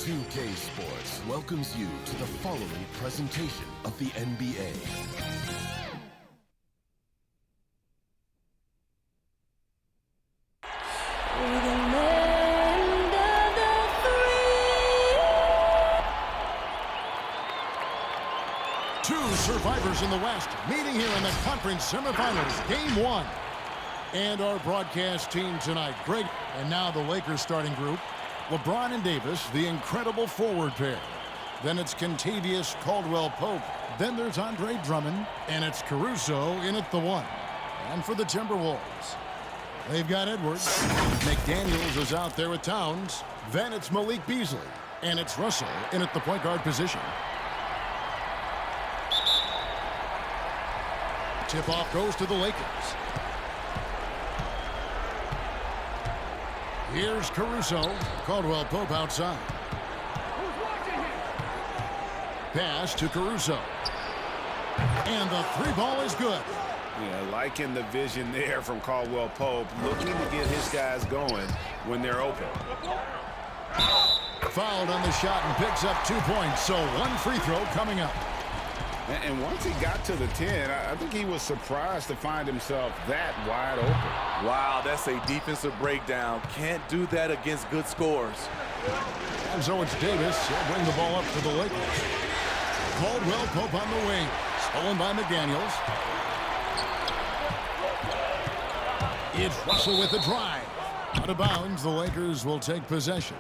2K Sports welcomes you to the following presentation of the NBA. Two survivors in the West meeting here in the conference semifinals, game one. And our broadcast team tonight, Greg, and now the Lakers starting group. LeBron and Davis, the incredible forward pair. Then it's Kentavious Caldwell-Pope. Then there's Andre Drummond, and it's Caruso in at the one. And for the Timberwolves, they've got Edwards. McDaniels is out there with Towns. Then it's Malik Beasley, and it's Russell in at the point guard position. Tip-off goes to the Lakers. Here's Caruso. Caldwell-Pope outside. Pass to Caruso. And the three ball is good. Yeah, liking the vision there from Caldwell-Pope, looking to get his guys going when they're open. Fouled on the shot and picks up 2 points, so one free throw coming up. And once he got to the 10, I think he was surprised to find himself that wide open. Wow, that's a defensive breakdown. Can't do that against good scores. And so it's Davis. He'll bring the ball up for the Lakers. Caldwell-Pope on the wing. Stolen by McDaniels. It's Russell with the drive. Out of bounds, the Lakers will take possession.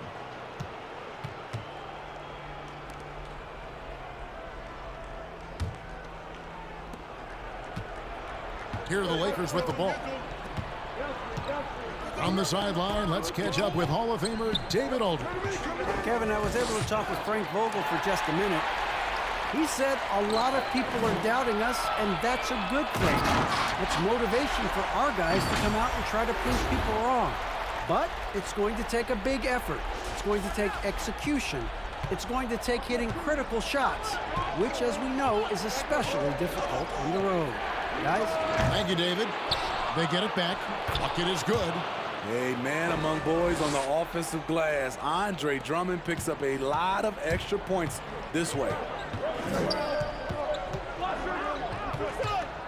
Here are the Lakers with the ball. On the sideline, let's catch up with Hall of Famer David Aldridge. Kevin, I was able to talk with Frank Vogel for just a minute. He said a lot of people are doubting us, and that's a good thing. It's motivation for our guys to come out and try to prove people wrong. But it's going to take a big effort. It's going to take execution. It's going to take hitting critical shots, which, as we know, is especially difficult on the road. Guys? Thank you, David. They get it back. Bucket is good. Hey, man among boys on the offensive glass. Andre Drummond picks up a lot of extra points this way.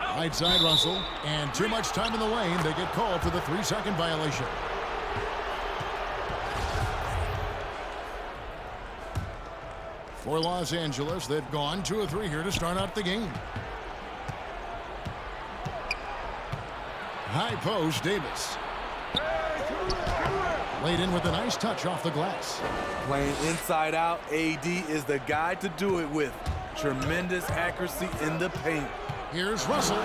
Right side Russell. And too much time in the lane. They get called for the 3-second violation. For Los Angeles, they've gone 2 of 3 here to start out the game. High post, Davis. Laid in with a nice touch off the glass. Playing inside out, AD is the guy to do it with. Tremendous accuracy in the paint. Here's Russell.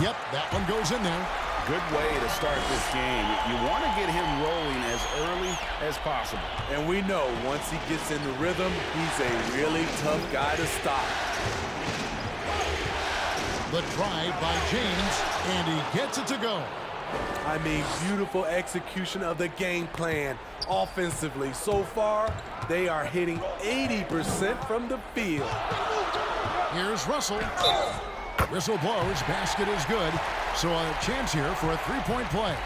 Yep, that one goes in there. Good way to start this game. You want to get him rolling as early as possible. And we know once he gets in the rhythm, he's a really tough guy to stop. The drive by James, and he gets it to go. I mean, beautiful execution of the game plan. Offensively, so far, they are hitting 80% from the field. Here's Russell. Whistle blows, basket is good. So a chance here for a 3-point play.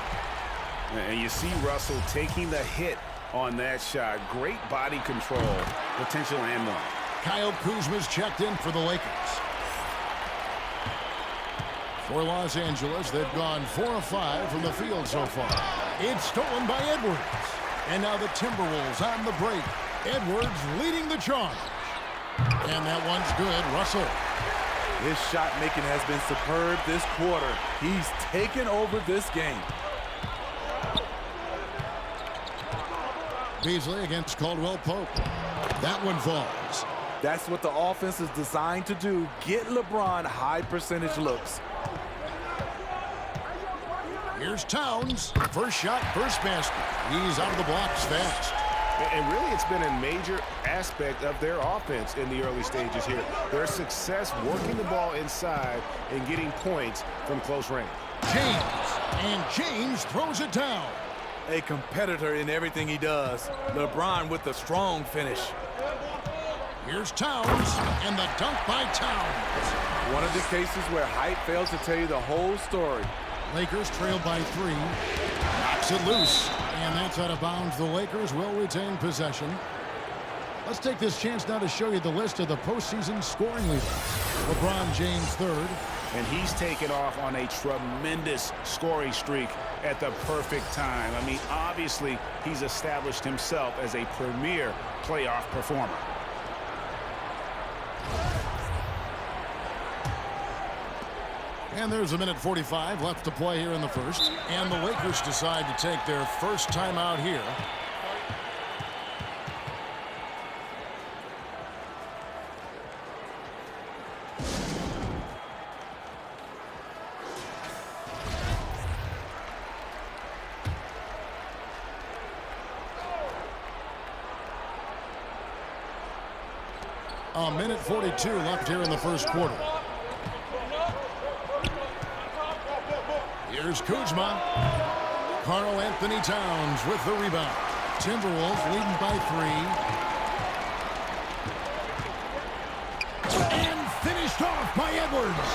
And you see Russell taking the hit on that shot. Great body control, potential and one. Kyle Kuzma's checked in for the Lakers. For Los Angeles, they've gone 4 of 5 from the field so far. It's stolen by Edwards. And now the Timberwolves on the break. Edwards leading the charge. And that one's good. Russell. His shot making has been superb this quarter. He's taken over this game. Beasley against Caldwell-Pope. That one falls. That's what the offense is designed to do. Get LeBron high percentage looks. Here's Towns. First shot, first basket. He's out of the blocks fast. And really, it's been a major aspect of their offense in the early stages here. Their success working the ball inside and getting points from close range. James throws it down. A competitor in everything he does. LeBron with a strong finish. Here's Towns, and the dunk by Towns. One of the cases where height fails to tell you the whole story. Lakers trail by 3. Knocks it loose. And that's out of bounds. The Lakers will retain possession. Let's take this chance now to show you the list of the postseason scoring leaders. LeBron James third. And he's taken off on a tremendous scoring streak at the perfect time. I mean, obviously, he's established himself as a premier playoff performer. And there's a minute 45 left to play here in the first. And the Lakers decide to take their first timeout here. A minute 42 left here in the first quarter. Here's Kuzma. Karl Anthony Towns with the rebound. Timberwolves leading by 3. And finished off by Edwards.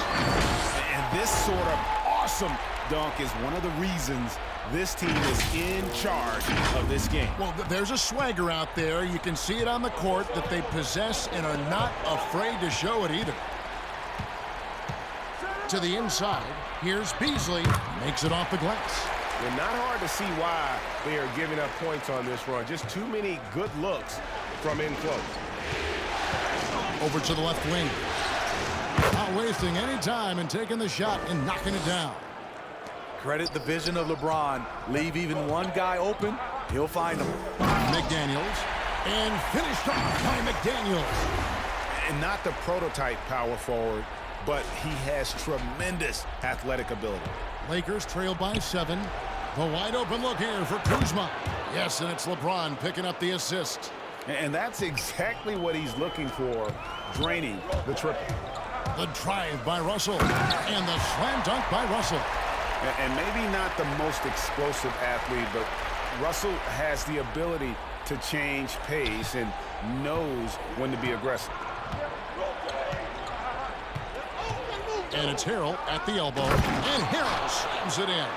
And this sort of awesome dunk is one of the reasons this team is in charge of this game. Well, there's a swagger out there. You can see it on the court that they possess and are not afraid to show it either. To the inside, here's Beasley. Makes it off the glass. And not hard to see why they are giving up points on this run. Just too many good looks from in close. Over to the left wing. Not wasting any time and taking the shot and knocking it down. Credit the vision of LeBron. Leave even one guy open, he'll find him. McDaniels. And finished off by McDaniels. And not the prototype power forward, but he has tremendous athletic ability. Lakers trail by 7. The wide open look here for Kuzma. Yes, and it's LeBron picking up the assist. And that's exactly what he's looking for, draining the triple. The drive by Russell. And the slam dunk by Russell. And maybe not the most explosive athlete, but Russell has the ability to change pace and knows when to be aggressive. And it's Harrell at the elbow. And Harrell slams it in.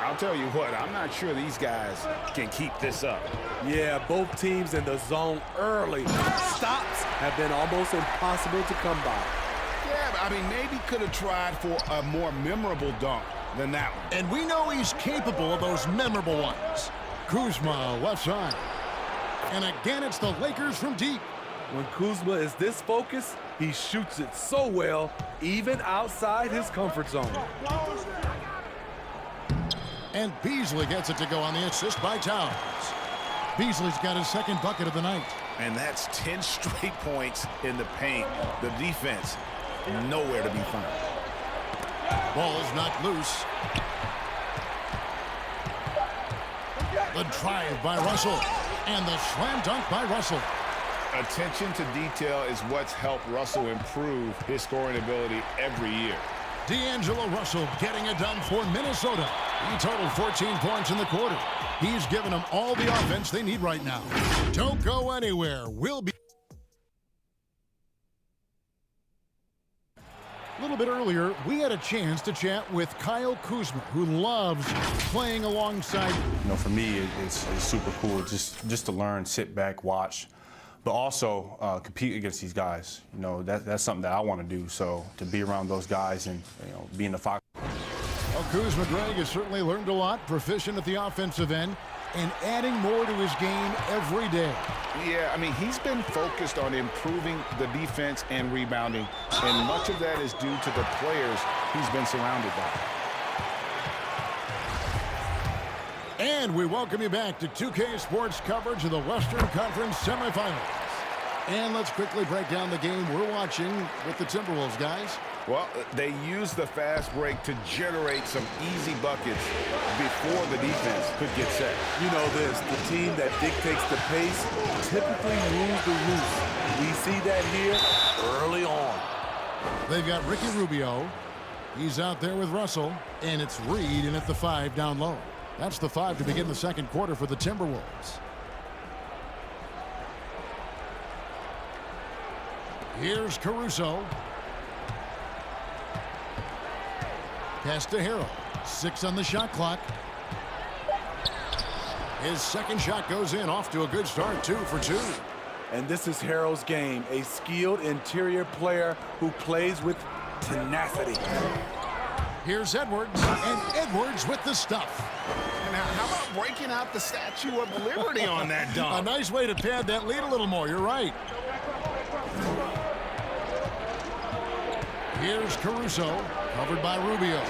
I'll tell you what, I'm not sure these guys can keep this up. Yeah, both teams in the zone early. Stops have been almost impossible to come by. Yeah, I mean, maybe could have tried for a more memorable dunk than that one. And we know he's capable of those memorable ones. Kuzma, left side. And again, it's the Lakers from deep. When Kuzma is this focused, he shoots it so well, even outside his comfort zone. And Beasley gets it to go on the assist by Towns. Beasley's got his second bucket of the night. And that's 10 straight points in the paint. The defense, nowhere to be found. Ball's not loose. The drive by Russell. And the slam dunk by Russell. Attention to detail is what's helped Russell improve his scoring ability every year. D'Angelo Russell getting it done for Minnesota. He totaled 14 points in the quarter. He's given them all the offense they need right now. Don't go anywhere. We'll be... A little bit earlier, we had a chance to chat with Kyle Kuzma, who loves playing alongside. You know, for me, it's super cool just to learn, sit back, watch, but also compete against these guys. You know, that's something that I want to do. So to be around those guys and, you know, be in the Fox. Well, Kuzma, Greg, has certainly learned a lot, proficient at the offensive end, and adding more to his game every day. Yeah, I mean, he's been focused on improving the defense and rebounding, and much of that is due to the players he's been surrounded by. And we welcome you back to 2K Sports coverage of the Western Conference semifinals. And let's quickly break down the game we're watching with the Timberwolves, guys. Well, they use the fast break to generate some easy buckets before the defense could get set. You know this, the team that dictates the pace typically rules the roost. We see that here early on. They've got Ricky Rubio. He's out there with Russell. And it's Reed in at the 5 down low. That's the 5 to begin the second quarter for the Timberwolves. Here's Caruso. Pass to Harrell. 6 on the shot clock. His second shot goes in, off to a good start, 2 for 2. And this is Harrell's game, a skilled interior player who plays with tenacity. Here's Edwards, and Edwards with the stuff. Now, how about breaking out the Statue of Liberty on that dunk? A nice way to pad that lead a little more. You're right. Here's Caruso, covered by Rubio.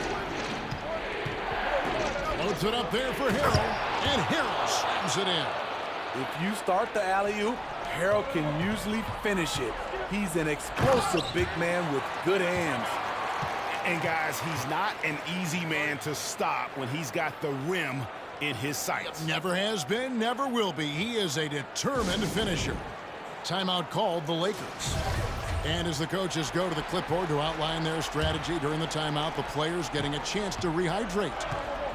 Floats it up there for Harrell, and Harrell slams it in. If you start the alley-oop, Harrell can usually finish it. He's an explosive big man with good hands. And guys, he's not an easy man to stop when he's got the rim in his sights. Never has been, never will be. He is a determined finisher. Timeout called the Lakers. And as the coaches go to the clipboard to outline their strategy during the timeout, the players getting a chance to rehydrate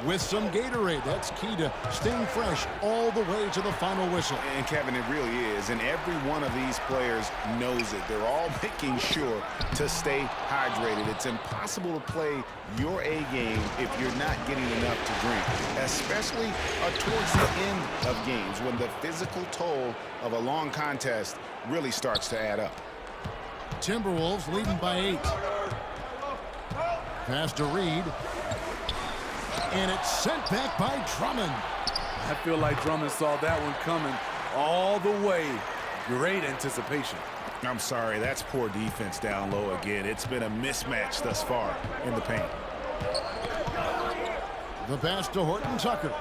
with some Gatorade. That's key to staying fresh all the way to the final whistle. And Kevin, it really is. And every one of these players knows it. They're all making sure to stay hydrated. It's impossible to play your A game if you're not getting enough to drink, especially towards the end of games when the physical toll of a long contest really starts to add up. Timberwolves leading by 8. Pass to Reed. And it's sent back by Drummond. I feel like Drummond saw that one coming all the way. Great anticipation. I'm sorry, that's poor defense down low again. It's been a mismatch thus far in the paint. The pass to Horton Tucker.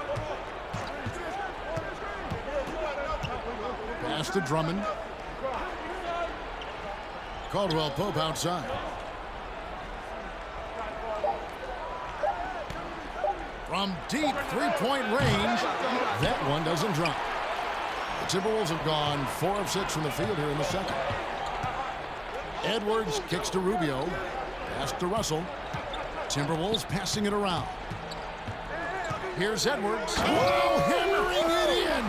Pass to Drummond. Caldwell Pope outside. From deep three-point range, that one doesn't drop. The Timberwolves have gone 4 of 6 from the field here in the second. Edwards kicks to Rubio. Pass to Russell. Timberwolves passing it around. Here's Edwards. Oh, hammering it in.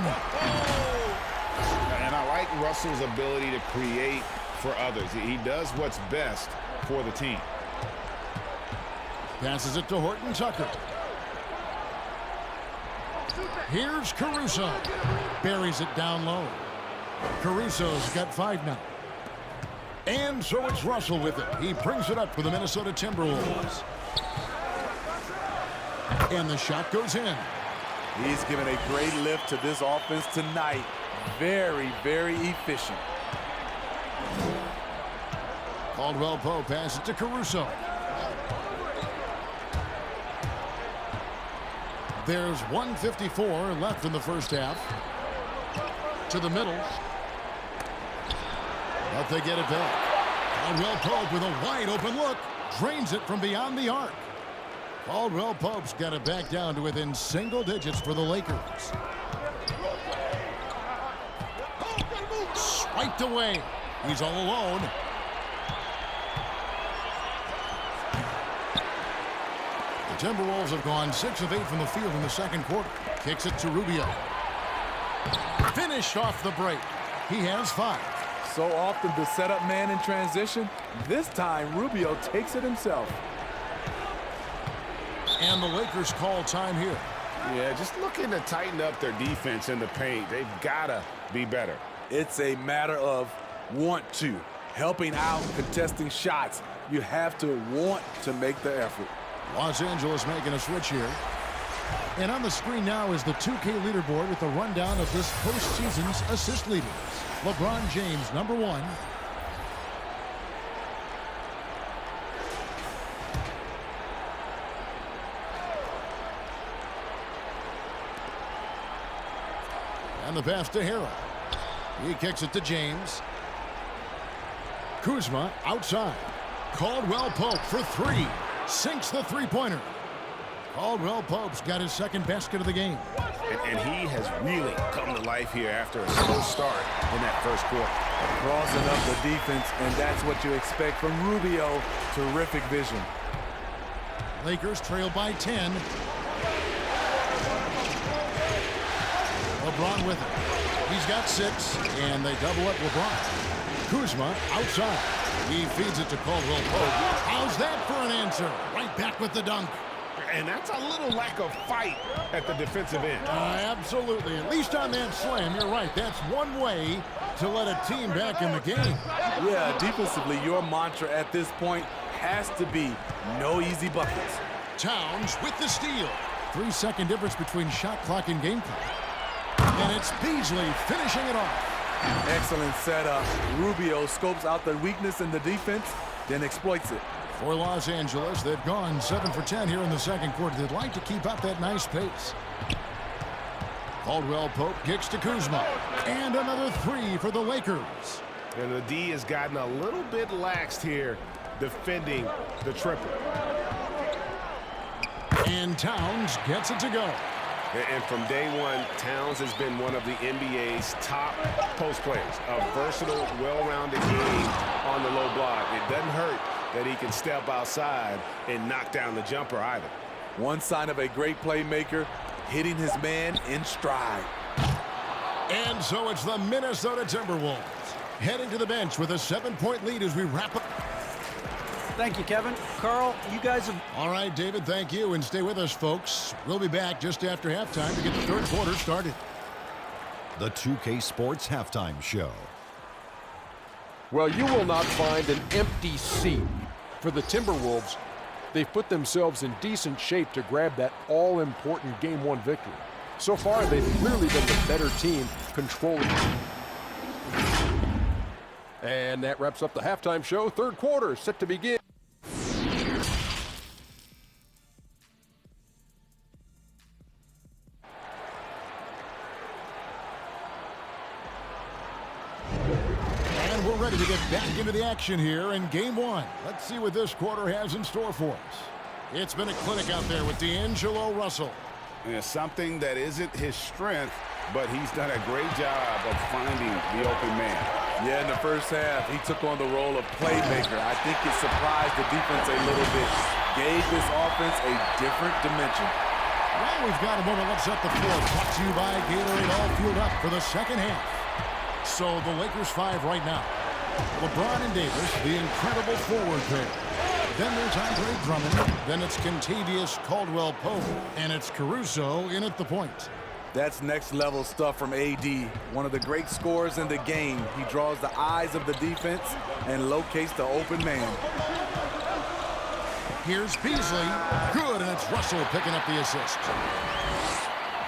And I like Russell's ability to create for others. He does what's best for the team. Passes it to Horton Tucker. Here's Caruso. Buries it down low. Caruso's got 5 now. And so it's Russell with it. He brings it up for the Minnesota Timberwolves. And the shot goes in. He's given a great lift to this offense tonight. Very, very efficient. Caldwell Pope passes it to Caruso. There's 1:54 left in the first half. To the middle. But they get it back. Caldwell Pope with a wide open look. Drains it from beyond the arc. Caldwell Pope's got it back down to within single digits for the Lakers. Swiped away. He's all alone. The Timberwolves have gone 6 of 8 from the field in the second quarter. Kicks it to Rubio. Finish off the break. He has 5. So often the setup man in transition. This time, Rubio takes it himself. And the Lakers call time here. Yeah, just looking to tighten up their defense in the paint. They've got to be better. It's a matter of want to. Helping out, contesting shots. You have to want to make the effort. Los Angeles making a switch here. And on the screen now is the 2K leaderboard with a rundown of this postseason's assist leaders. LeBron James, number 1. And the pass to Harrell. He kicks it to James. Kuzma outside. Caldwell Pope for 3. Sinks the three-pointer. Caldwell Pope's got his second basket of the game. And he has really come to life here after a slow start in that first quarter. Crossing up the defense, and that's what you expect from Rubio. Terrific vision. Lakers trail by 10. LeBron with it. He's got 6, and they double up LeBron. Kuzma outside. He feeds it to Caldwell Pope. How's that for an answer? Right back with the dunk. And that's a little lack of fight at the defensive end. Absolutely. At least on that slam, you're right. That's one way to let a team back in the game. Yeah, defensively, your mantra at this point has to be no easy buckets. Towns with the steal. 3-second difference between shot clock and game clock. And it's Beasley finishing it off. Excellent setup. Rubio scopes out the weakness in the defense, then exploits it. For Los Angeles, they've gone 7 for 10 here in the second quarter. They'd like to keep up that nice pace. Caldwell Pope kicks to Kuzma. And another 3 for the Lakers. And the D has gotten a little bit laxed here defending the triple. And Towns gets it to go. And from day one, Towns has been one of the NBA's top post players. A versatile, well-rounded game on the low block. It doesn't hurt that he can step outside and knock down the jumper either. One sign of a great playmaker, hitting his man in stride. And so it's the Minnesota Timberwolves heading to the bench with a 7-point lead as we wrap up. Thank you, Kevin. Carl, you guys have... All right, David, thank you. And stay with us, folks. We'll be back just after halftime to get the third quarter started. The 2K Sports Halftime Show. Well, you will not find an empty seat for the Timberwolves. They've put themselves in decent shape to grab that all-important Game 1 victory. So far, they've clearly been the better team controlling it. And that wraps up the halftime show. Third quarter set to begin. And we're ready to get back into the action here in Game 1. Let's see what this quarter has in store for us. It's been a clinic out there with D'Angelo Russell. Yeah, something that isn't his strength, but he's done a great job of finding the open man. Yeah, in the first half, he took on the role of playmaker. I think it surprised the defense a little bit. Gave this offense a different dimension. Well, we've got a moment. Let's set the floor. Brought to you by Gatorade All Fueled Up for the second half. So the Lakers 5 right now. LeBron and Davis, the incredible forward pair. Then there's Andre Drummond. Then it's Kentavious Caldwell-Pope. And it's Caruso in at the point. That's next-level stuff from AD. One of the great scorers in the game. He draws the eyes of the defense and locates the open man. Here's Beasley. Good, and it's Russell picking up the assist.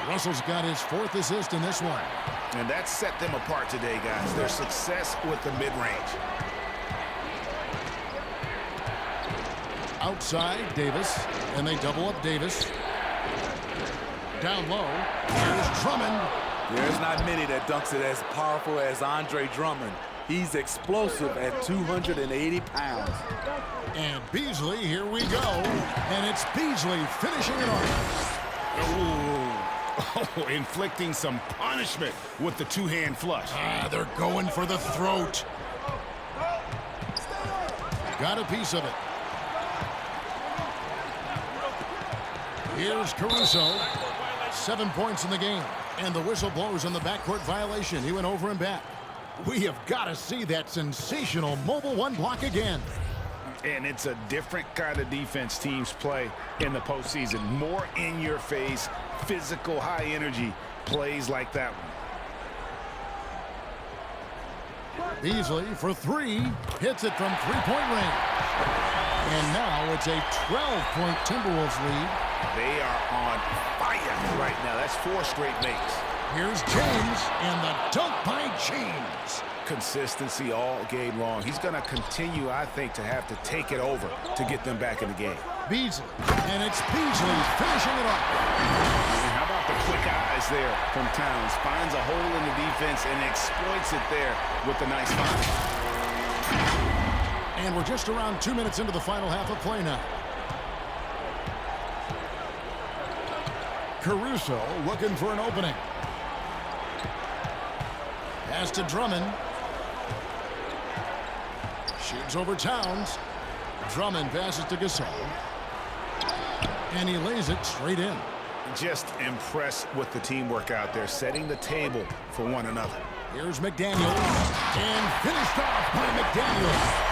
Russell's got his 4th assist in this one. And that set them apart today, guys. Their success with the mid-range. Outside, Davis, and they double up Davis. Down low, here's Drummond. There's not many that dunks it as powerful as Andre Drummond. He's explosive at 280 pounds. And Beasley, here we go. And it's Beasley finishing it off. Oh, inflicting some punishment with the two-hand flush. They're going for the throat. Got a piece of it. Here's Caruso. 7 points in the game. And the whistle blows on the backcourt violation. He went over and back. We have got to see that sensational mobile one block again. And it's a different kind of defense teams play in the postseason. More in-your-face, physical, high-energy plays like that one. Beasley for 3. Hits it from three-point range. And now it's a 12-point Timberwolves lead. They are on fire right now. That's 4 straight makes. Here's James, and the dunk by James. Consistency all game long. He's going to continue, I think, to have to take it over to get them back in the game. Beasley, and it's Beasley finishing it off. And how about the quick eyes there from Towns? Finds a hole in the defense and exploits it there with the nice find. And we're just around 2 minutes into the final half of play now. Caruso looking for an opening. Pass to Drummond. Shoots over Towns. Drummond passes to Gasol. And he lays it straight in. Just impressed with the teamwork out there, setting the table for one another. Here's McDaniels. And finished off by McDaniels.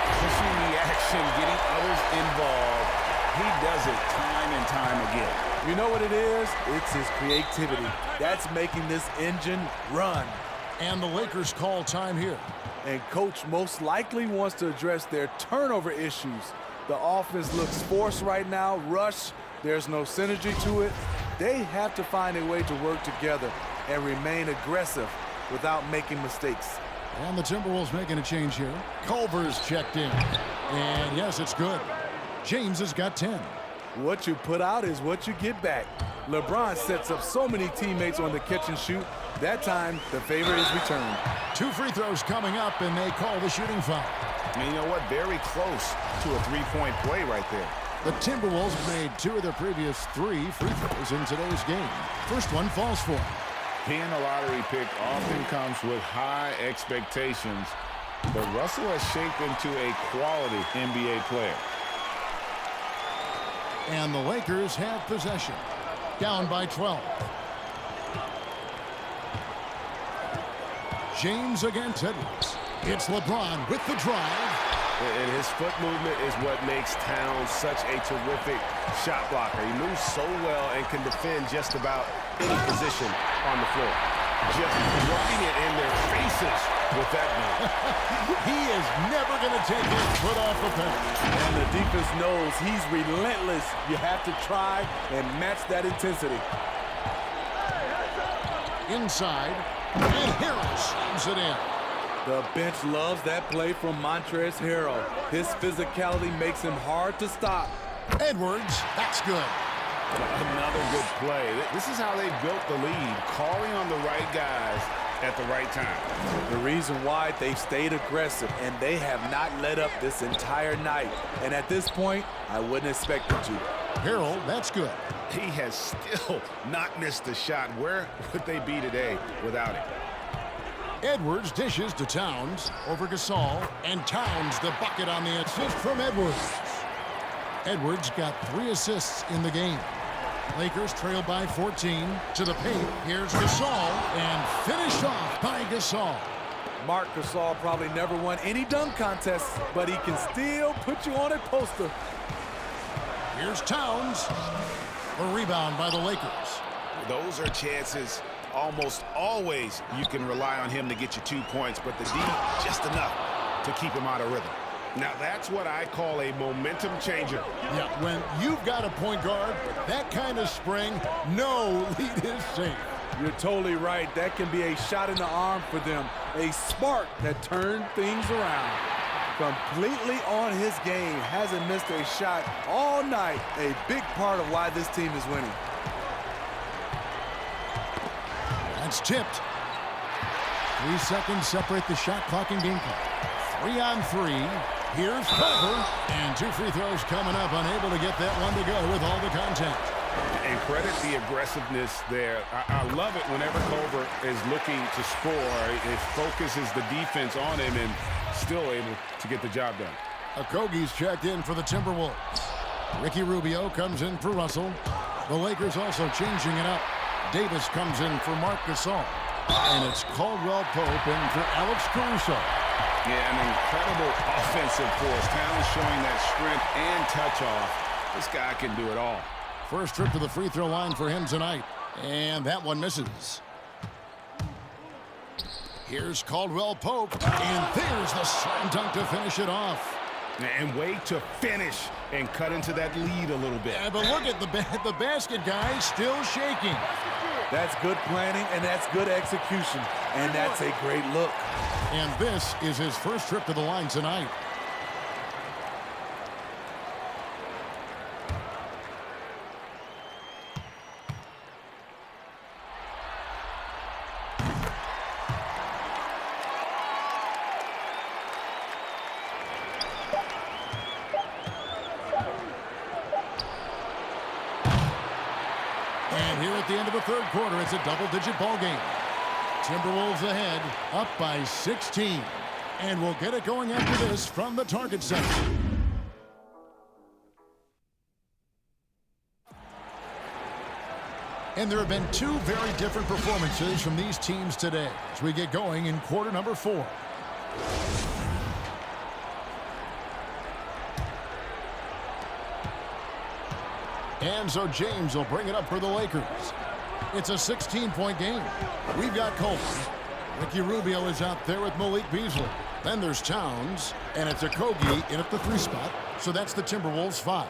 Pushing the action, getting others involved. He does it time and time again. You know what it is? It's his creativity. That's making this engine run. And the Lakers call time here. And coach most likely wants to address their turnover issues. The offense looks forced right now, rush. There's no synergy to it. They have to find a way to work together and remain aggressive without making mistakes. And the Timberwolves making a change here. Culver's checked in. And yes, it's good. James has got 10. What you put out is what you get back. LeBron sets up so many teammates on the catch and shoot. That time, the favor is returned. 2 free throws coming up, and they call the shooting foul. And you know what? Very close to a three-point play right there. The Timberwolves made 2 of their previous 3 free throws in today's game. First one falls for them. Being a lottery pick often comes with high expectations, but Russell has shaped into a quality NBA player. And the Lakers have possession. Down by 12. James against Edwards. It's LeBron with the drive. And his foot movement is what makes Towns such a terrific shot blocker. He moves so well and can defend just about any position on the floor. Just rubbing it in their faces with that move. He is never going to take his foot off the pedal. And the defense knows he's relentless. You have to try and match that intensity. Inside, and Harris slams it in. The bench loves that play from Montrezl Harrell. His physicality makes him hard to stop. Edwards, that's good. Another good play. This is how they built the lead, calling on the right guys at the right time. The reason why they've stayed aggressive, and they have not let up this entire night. And at this point, I wouldn't expect them to. Harrell, that's good. He has still not missed a shot. Where would they be today without him? Edwards dishes to Towns over Gasol, and Towns the bucket on the assist from Edwards. Edwards got 3 assists in the game. Lakers trail by 14 to the paint. Here's Gasol, and finished off by Gasol. Marc Gasol probably never won any dunk contests, but he can still put you on a poster. Here's Towns. A rebound by the Lakers. Those are chances. Almost always you can rely on him to get you 2 points, but the D just enough to keep him out of rhythm. Now that's what I call a momentum changer. Yeah, when you've got a point guard with that kind of spring, no lead is safe. You're totally right. That can be a shot in the arm for them. A spark that turned things around. Completely on his game. Hasn't missed a shot all night. A big part of why this team is winning. That's tipped. 3 seconds separate the shot clock and game clock. 3 on 3. Here's Culver. And 2 free throws coming up. Unable to get that one to go with all the contact. And credit the aggressiveness there. I love it whenever Culver is looking to score. It focuses the defense on him and still able to get the job done. Okogie's checked in for the Timberwolves. Ricky Rubio comes in for Russell. The Lakers also changing it up. Davis comes in for Marc Gasol. And it's Caldwell Pope in for Alex Caruso. Yeah, an incredible offensive force. Towns showing that strength and touch-off. This guy can do it all. First trip to the free throw line for him tonight. And that one misses. Here's Caldwell Pope. And there's the slam dunk to finish it off. And way to finish and cut into that lead a little bit. Yeah, but look at the basket guy still shaking. That's good planning, and that's good execution. And that's a great look. And this is his first trip to the line tonight. And here at the end of the third quarter, it's a double-digit ball game. Timberwolves ahead, up by 16. And we'll get it going after this from the Target Center. And there have been 2 very different performances from these teams today as we get going in quarter number 4. And so James will bring it up for the Lakers. It's a 16-point game. We've got Culver. Ricky Rubio is out there with Malik Beasley. Then there's Towns, and it's Okogie in at the 3 spot. So that's the Timberwolves 5.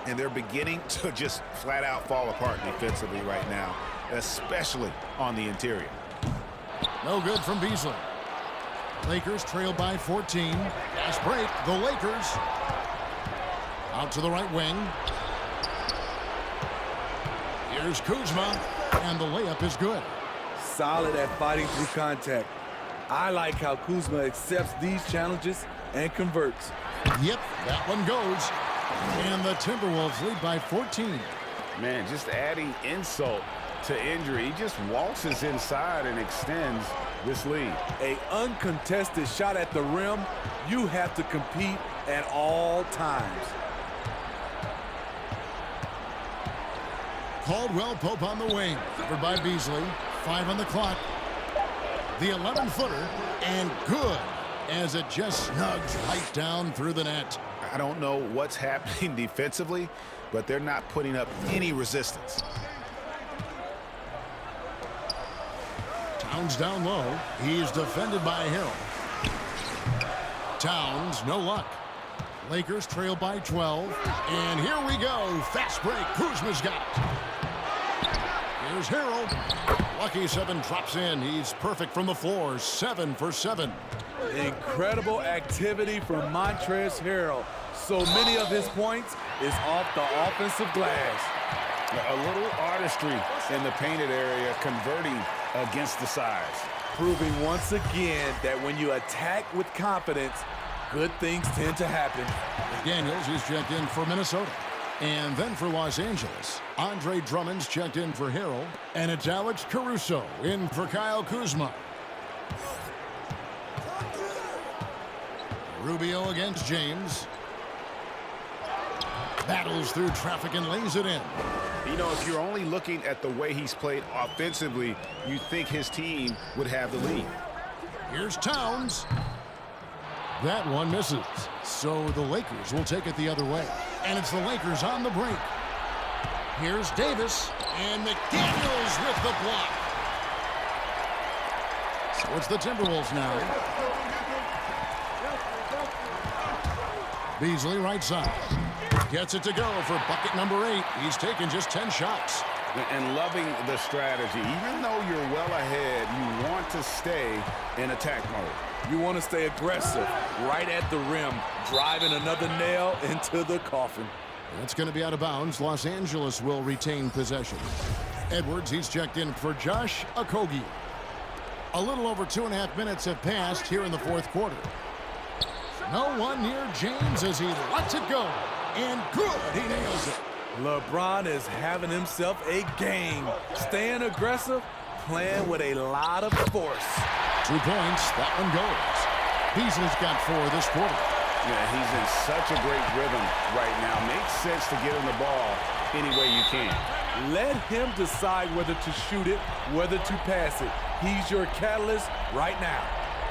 And they're beginning to just flat out fall apart defensively right now, especially on the interior. No good from Beasley. Lakers trail by 14. Fast break, the Lakers. Out to the right wing. Here's Kuzma, and the layup is good. Solid at fighting through contact. I like how Kuzma accepts these challenges and converts. Yep, that one goes. And the Timberwolves lead by 14. Man, just adding insult to injury. He just waltzes inside and extends this lead. An uncontested shot at the rim, you have to compete at all times. Caldwell Pope on the wing. Covered by Beasley. 5 on the clock. The 11-footer, and good as it just snugs right down through the net. I don't know what's happening defensively, but they're not putting up any resistance. Towns down low. He's defended by Harrell. Towns, no luck. Lakers trail by 12. And here we go. Fast break. Kuzma's got it. Here's Harrell. Lucky 7 drops in. He's perfect from the floor. 7 for 7. Incredible activity from Montrezl Harrell. So many of his points is off the offensive glass. A little artistry in the painted area, converting against the size. Proving once again that when you attack with confidence, good things tend to happen. Daniels is checked in for Minnesota. And then for Los Angeles, Andre Drummond's checked in for Harrell. And it's Alex Caruso in for Kyle Kuzma. Rubio against James. Battles through traffic and lays it in. You know, if you're only looking at the way he's played offensively, you think his team would have the lead. Here's Towns. That one misses. So the Lakers will take it the other way. And it's the Lakers on the break. Here's Davis. And McDaniels with the block. So it's the Timberwolves now. Beasley right side. Gets it to go for bucket number 8. He's taken just 10 shots. And loving the strategy. Even though you're well ahead, you want to stay in attack mode. You want to stay aggressive right at the rim, driving another nail into the coffin. That's going to be out of bounds. Los Angeles will retain possession. Edwards, he's checked in for Josh Okogie. A little over 2.5 minutes have passed here in the fourth quarter. No one near James as he lets it go. And good, he nails it. LeBron is having himself a game. Staying aggressive, playing with a lot of force. 2 points, that one goes. Beasley's got 4 this quarter. Yeah, he's in such a great rhythm right now. Makes sense to get him the ball any way you can. Let him decide whether to shoot it, whether to pass it. He's your catalyst right now.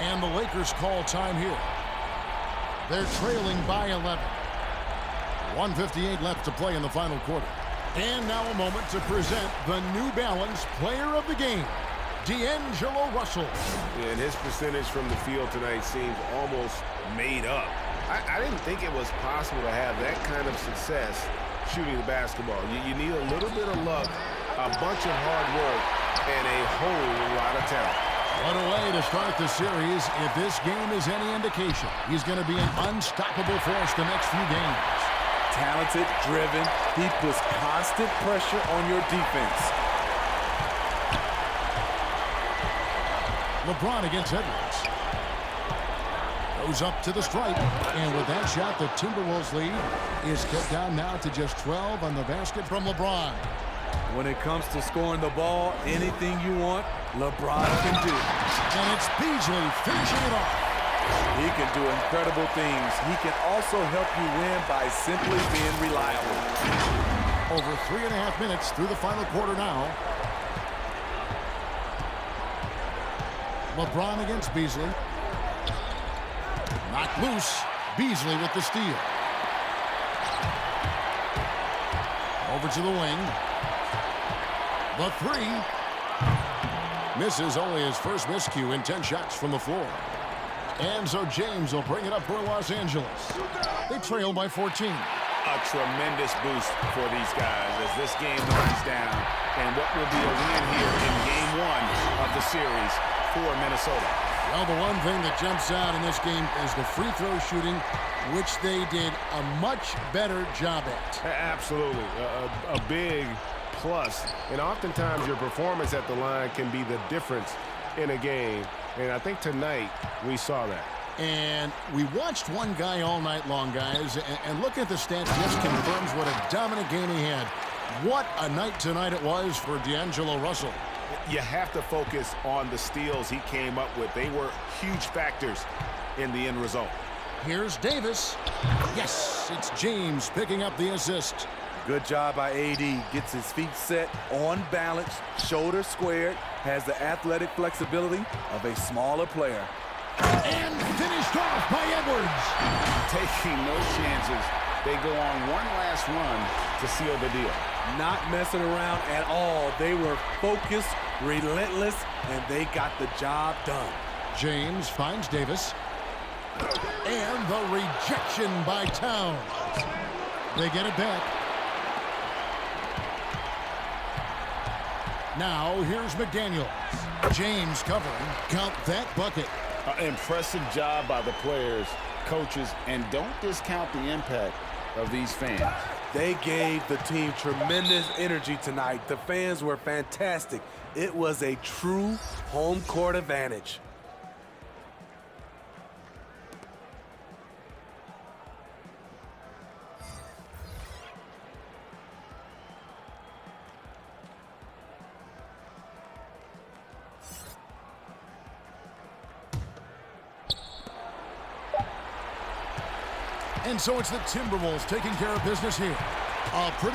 And the Lakers call time here. They're trailing by 11. 1:58 left to play in the final quarter. And now a moment to present the New Balance Player of the Game, D'Angelo Russell. Yeah, and his percentage from the field tonight seems almost made up. I didn't think it was possible to have that kind of success shooting the basketball. You need a little bit of luck, a bunch of hard work, and a whole lot of talent. What a way to start the series. If this game is any indication, he's going to be an unstoppable force the next few games. Talented, driven, he puts constant pressure on your defense. LeBron against Edwards. Goes up to the stripe. And with that shot, the Timberwolves lead is cut down now to just 12 on the basket from LeBron. When it comes to scoring the ball, anything you want, LeBron can do. And it's Beasley finishing it off. He can do incredible things. He can also help you win by simply being reliable. Over 3.5 minutes through the final quarter now. LeBron against Beasley. Knocked loose. Beasley with the steal. Over to the wing. The 3. Misses only his first miscue in 10 shots from the floor. And so James will bring it up for Los Angeles. They trail by 14. A tremendous boost for these guys as this game winds down. And what will be a win here in game 1 of the series for Minnesota. Well, the one thing that jumps out in this game is the free throw shooting, which they did a much better job at. Absolutely. A big plus. And oftentimes your performance at the line can be the difference in a game. And I think tonight we saw that. And we watched one guy all night long, guys, and looking at the stats just confirms what a dominant game he had. What a night tonight it was for D'Angelo Russell. You have to focus on the steals he came up with. They were huge factors in the end result. Here's Davis. Yes, it's James picking up the assist. Good job by AD. Gets his feet set, on balance, shoulders squared, has the athletic flexibility of a smaller player. And finished off by Edwards. Taking no chances. They go on one last run to seal the deal. Not messing around at all. They were focused, relentless, and they got the job done. James finds Davis. And the rejection by Towns. They get it back. Now here's McDaniels. James covering. Count that bucket. Impressive job by the players, coaches, and don't discount the impact of these fans. They gave the team tremendous energy tonight. The fans were fantastic. It was a true home court advantage. And so it's the Timberwolves taking care of business here. A pretty